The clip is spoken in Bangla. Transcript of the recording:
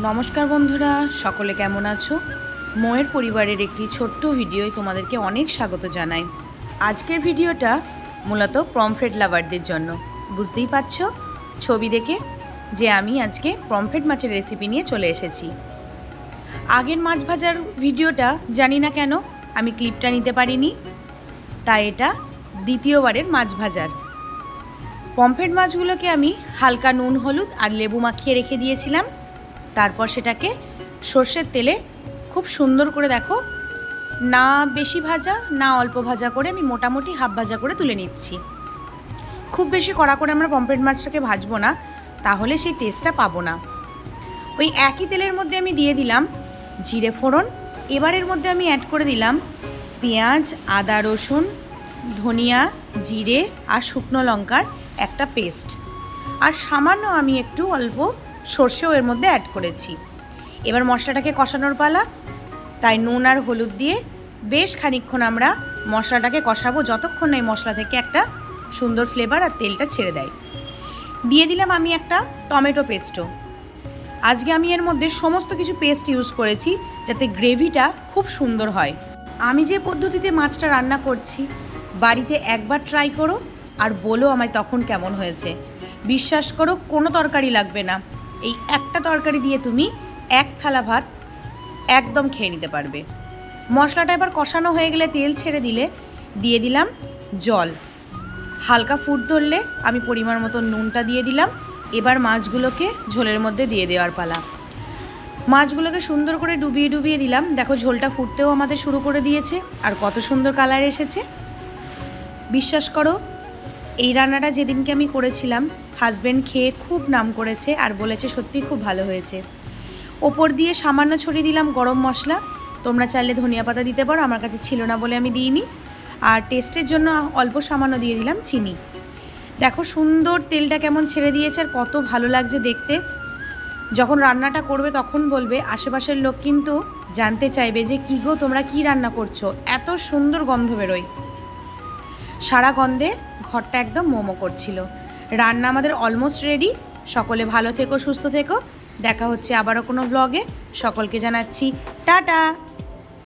নমস্কার বন্ধুরা, সকলে কেমন আছো? মোয়ের পরিবারের একটি ছোট্ট ভিডিওয় তোমাদেরকে অনেক স্বাগত জানাই। আজকের ভিডিওটা মূলত পমফ্রেট লাভারদের জন্য। বুঝতেই পারছো ছবি দেখে যে আমি আজকে পমফ্রেট মাছের রেসিপি নিয়ে চলে এসেছি। আগের মাছ ভাজার ভিডিওটা জানি না কেন আমি ক্লিপটা নিতে পারিনি, তাই এটা দ্বিতীয়বারের মাছ ভাজার। পমফ্রেট মাছগুলোকে আমি হালকা নুন, হলুদ আর লেবু মাখিয়ে রেখে দিয়েছিলাম। তারপর সেটাকে সর্ষের তেলে খুব সুন্দর করে, দেখো, না বেশি ভাজা না অল্প ভাজা করে আমি মোটামুটি হাফ ভাজা করে তুলে নিচ্ছি। খুব বেশি কড়া করে আমরা পমফ্রেট মাছটাকে ভাজবো না, তাহলে সেই টেস্টটা পাবো না। ওই একই তেলের মধ্যে আমি দিয়ে দিলাম জিরে ফোড়ন। এবারের মধ্যে আমি অ্যাড করে দিলাম পেঁয়াজ, আদা, রসুন, ধনিয়া, জিরে আর শুকনো লঙ্কার একটা পেস্ট। আর সামান্য আমি একটু অল্প সর্ষেও এর মধ্যে অ্যাড করেছি। এবার মশলাটাকে কষানোর পালা, তাই নুন আর হলুদ দিয়ে বেশ খানিকক্ষণ আমরা মশলাটাকে কষাবো, যতক্ষণ না এই মশলা থেকে একটা সুন্দর ফ্লেভার আর তেলটা ছেড়ে দেয়। দিয়ে দিলাম আমি একটা টমেটো পেস্টও। আজকে আমি এর মধ্যে সমস্ত কিছু পেস্ট ইউজ করেছি যাতে গ্রেভিটা খুব সুন্দর হয়। আমি যে পদ্ধতিতে মাছটা রান্না করছি বাড়িতে একবার ট্রাই করো আর বলো আমায় তখন কেমন হয়েছে। বিশ্বাস করো, কোনো তরকারি লাগবে না, এই একটা তরকারি দিয়ে তুমি এক থালা ভাত একদম খেয়ে নিতে পারবে। মশলাটা এবার কষানো হয়ে গেলে, তেল ছেড়ে দিলে দিয়ে দিলাম জল। হালকা ফুট ধরলে আমি পরিমাণ মতো নুনটা দিয়ে দিলাম। এবার মাছগুলোকে ঝোলের মধ্যে দিয়ে দেওয়ার পালা। মাছগুলোকে সুন্দর করে ডুবিয়ে ডুবিয়ে দিলাম। দেখো ঝোলটা ফুটতেও আমাদের শুরু করে দিয়েছে আর কত সুন্দর কালার এসেছে। বিশ্বাস করো, এই রান্নাটা যেদিনকে আমি করেছিলাম হাজব্যান্ড খেয়ে খুব নাম করেছে আর বলেছে সত্যি খুব ভালো হয়েছে। ওপর দিয়ে সামান্য ছড়িয়ে দিলাম গরম মশলা। তোমরা চাইলে ধনিয়া পাতা দিতে পারো, আমার কাছে ছিল না বলে আমি দিইনি। আর টেস্টের জন্য অল্প সামান্য দিয়ে দিলাম চিনি। দেখো সুন্দর তেলটা কেমন ছেড়ে দিয়েছে আর কত ভালো লাগছে দেখতে। যখন রান্নাটা করবে তখন বলবে, আশেপাশের লোক কিন্তু জানতে চাইবে যে কী গো তোমরা কী রান্না করছো, এত সুন্দর গন্ধ বেরোয়। সারা গন্ধে ঘরটা একদম মোমো করছিল। রান্না আমাদের অলমোস্ট রেডি। সকলে ভালো থেকো, সুস্থ থেকো। দেখা হচ্ছে আবারও কোনো ব্লগে। সকলকে জানাচ্ছি টাটা।